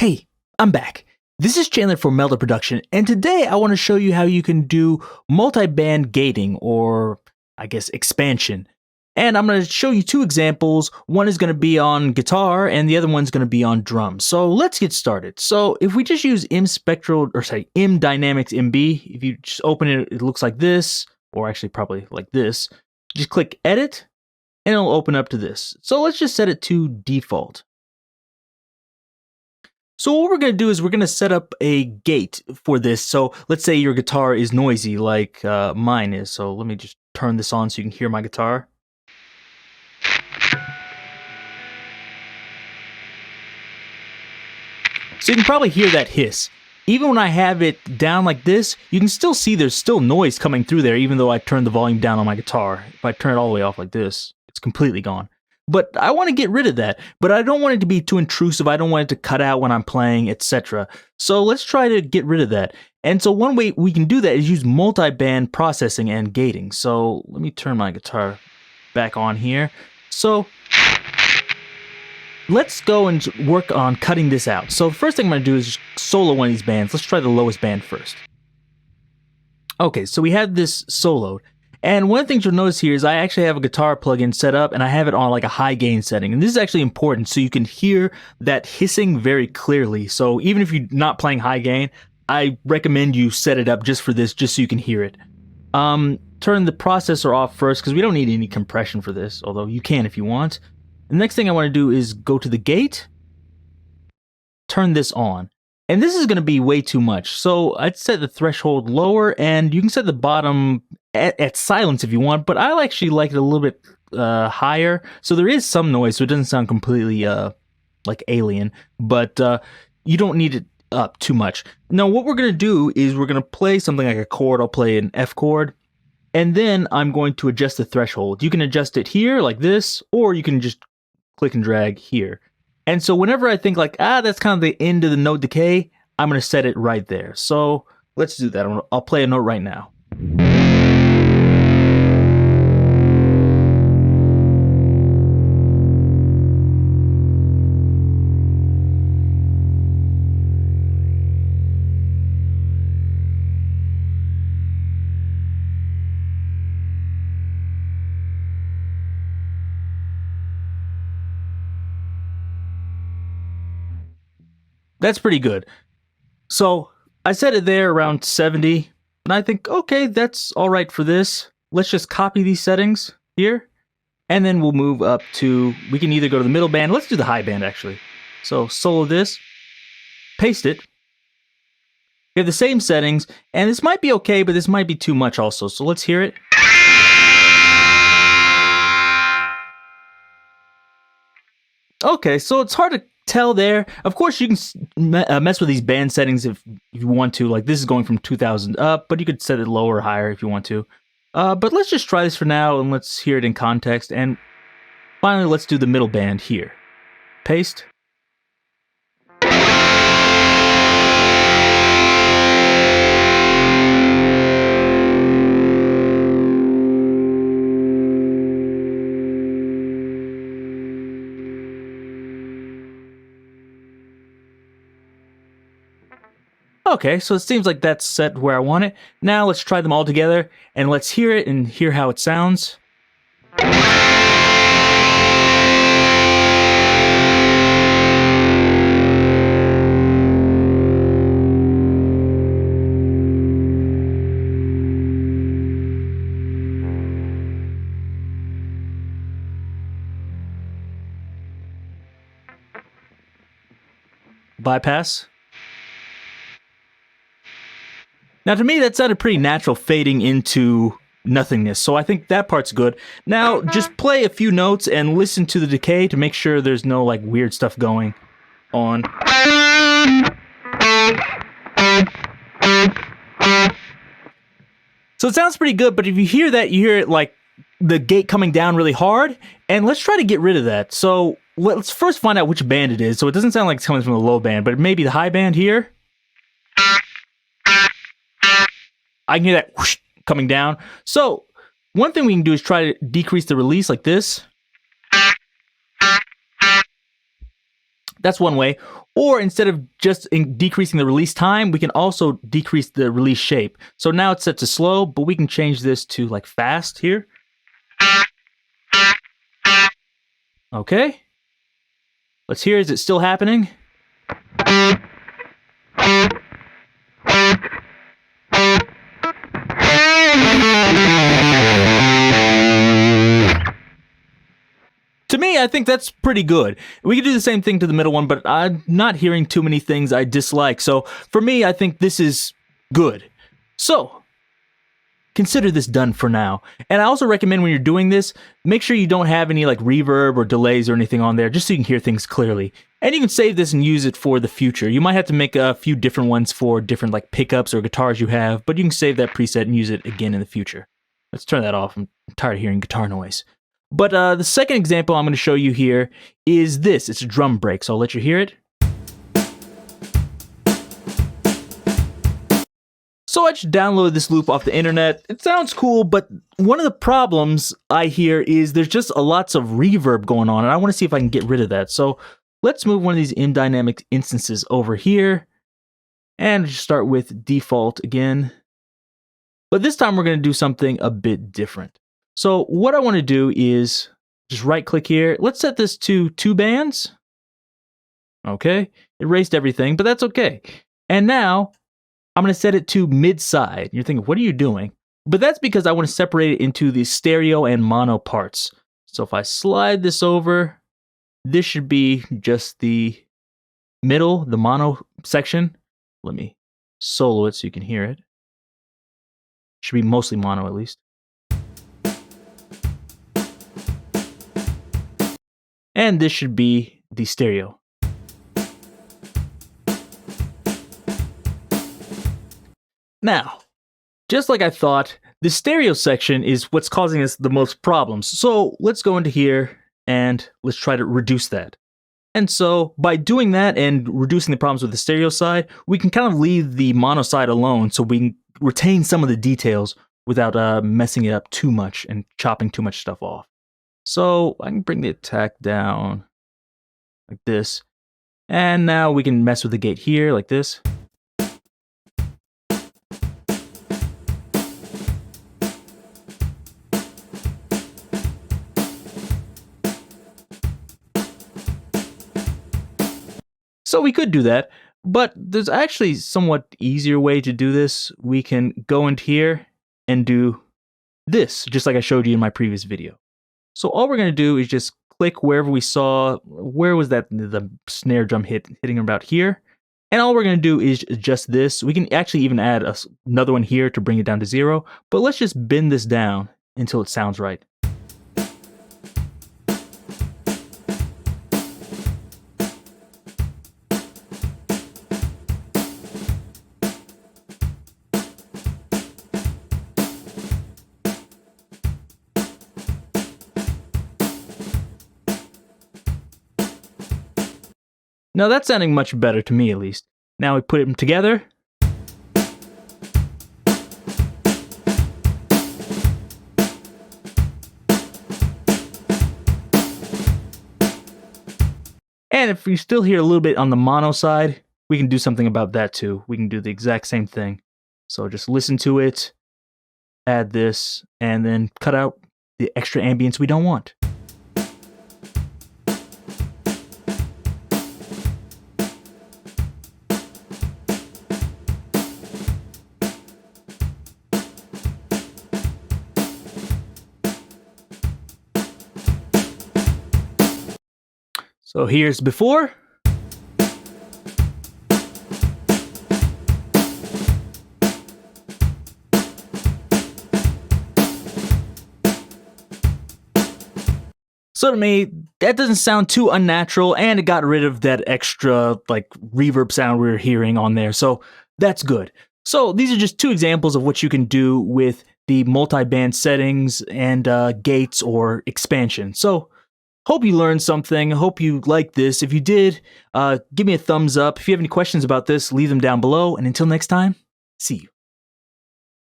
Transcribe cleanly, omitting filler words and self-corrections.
Hey, I'm back. This is Chandler for Melda Production, and today I want to show you how you can do multiband gating, or I guess expansion. And I'm going to show you two examples. One is going to be on guitar, and the other one's going to be on drums. So let's get started. So if we just use MDynamicsMB, if you just open it, it looks like this, or actually probably like this. Just click Edit, and it'll open up to this. So let's just set it to default. So what we're going to do is we're going to set up a gate for this. So let's say your guitar is noisy like mine is. So let me just turn this on so you can hear my guitar. So you can probably hear that hiss. Even when I have it down like this, you can still see there's still noise coming through there even though I turned the volume down on my guitar. If I turn it all the way off like this, it's completely gone. But I want to get rid of that, but I don't want it to be too intrusive. I don't want it to cut out when I'm playing, etc. So let's try to get rid of that. And so one way we can do that is use multiband processing and gating. So let me turn my guitar back on here. So let's go and work on cutting this out. So the first thing I'm going to do is solo one of these bands. Let's try the lowest band first. Okay, so we have this soloed. And one of the things you'll notice here is I actually have a guitar plugin set up and I have it on like a high gain setting. And this is actually important so you can hear that hissing very clearly. So even if you're not playing high gain, I recommend you set it up just for this, just so you can hear it. Turn the processor off first because we don't need any compression for this, although you can if you want. The next thing I want to do is go to the gate, turn this on. And this is going to be way too much. So I'd set the threshold lower, and you can set the bottom at silence if you want, but I actually like it a little bit higher. So there is some noise, so it doesn't sound completely like alien, but you don't need it up too much. Now what we're going to do is we're going to play something like a chord. I'll play an F chord, and then I'm going to adjust the threshold. You can adjust it here like this, or you can just click and drag here. And so whenever I think like, that's kind of the end of the note decay, I'm going to set it right there. So let's do that. I'll play a note right now. That's pretty good. So I set it there around 70, and I think, okay, that's all right for this. Let's just copy these settings here, and then we'll move up to, we can either go to the middle band. Let's do the high band, actually. So solo this, paste it. We have the same settings, and this might be okay, but this might be too much also. So let's hear it. Okay, so it's hard to tell there. Of course, you can mess with these band settings if you want to. Like this is going from 2000 up, but you could set it lower or higher if you want to. But let's just try this for now, and let's hear it in context. And finally, let's do the middle band here. Paste. Okay, so it seems like that's set where I want it. Now let's try them all together, and let's hear it and hear how it sounds. Bypass. Now, to me, that sounded pretty natural fading into nothingness, so I think that part's good. Now, just play a few notes and listen to the decay to make sure there's no, like, weird stuff going on. So it sounds pretty good, but if you hear that, you hear it, like, the gate coming down really hard, and let's try to get rid of that. So let's first find out which band it is, so it doesn't sound like it's coming from the low band, but maybe the high band here. I can hear that whoosh coming down. So one thing we can do is try to decrease the release like this. That's one way. Or instead of just decreasing the release time, we can also decrease the release shape. So now it's set to slow, but we can change this to like fast here. Okay. Let's hear, is it still happening? To me, I think that's pretty good. We could do the same thing to the middle one, but I'm not hearing too many things I dislike. So for me, I think this is good. So consider this done for now. And I also recommend when you're doing this, make sure you don't have any like reverb or delays or anything on there, just so you can hear things clearly. And you can save this and use it for the future. You might have to make a few different ones for different like pickups or guitars you have, but you can save that preset and use it again in the future. Let's turn that off. I'm tired of hearing guitar noise. But the second example I'm going to show you here is this. It's a drum break, so I'll let you hear it. So I just downloaded this loop off the internet. It sounds cool, but one of the problems I hear is there's just lots of reverb going on, and I want to see if I can get rid of that. So let's move one of these MDynamics instances over here, and just start with default again. But this time we're going to do something a bit different. So what I want to do is just right click here. Let's set this to 2 bands. Okay, erased everything, but that's okay. And now I'm going to set it to mid-side. You're thinking, what are you doing? But that's because I want to separate it into the stereo and mono parts. So if I slide this over, this should be just the middle, the mono section. Let me solo it so you can hear it. Should be mostly mono at least. And this should be the stereo. Now, just like I thought, the stereo section is what's causing us the most problems. So let's go into here and let's try to reduce that. And so by doing that and reducing the problems with the stereo side, we can kind of leave the mono side alone so we can retain some of the details without messing it up too much and chopping too much stuff off. So I can bring the attack down like this. And now we can mess with the gate here like this. So we could do that, but there's actually somewhat easier way to do this. We can go into here and do this, just like I showed you in my previous video. So all we're going to do is just click wherever we saw, where was that the snare drum hitting about here. And all we're going to do is adjust this. We can actually even add another one here to bring it down to 0, but let's just bend this down until it sounds right. Now that's sounding much better to me at least. Now we put them together. And if you still hear a little bit on the mono side, we can do something about that too. We can do the exact same thing. So just listen to it, add this, and then cut out the extra ambience we don't want. So here's before. So to me, that doesn't sound too unnatural, and it got rid of that extra like reverb sound we were hearing on there. So that's good. So these are just 2 examples of what you can do with the multi-band settings and gates or expansion. So hope you learned something. Hope you liked this. If you did, give me a thumbs up. If you have any questions about this, leave them down below. And until next time, see you.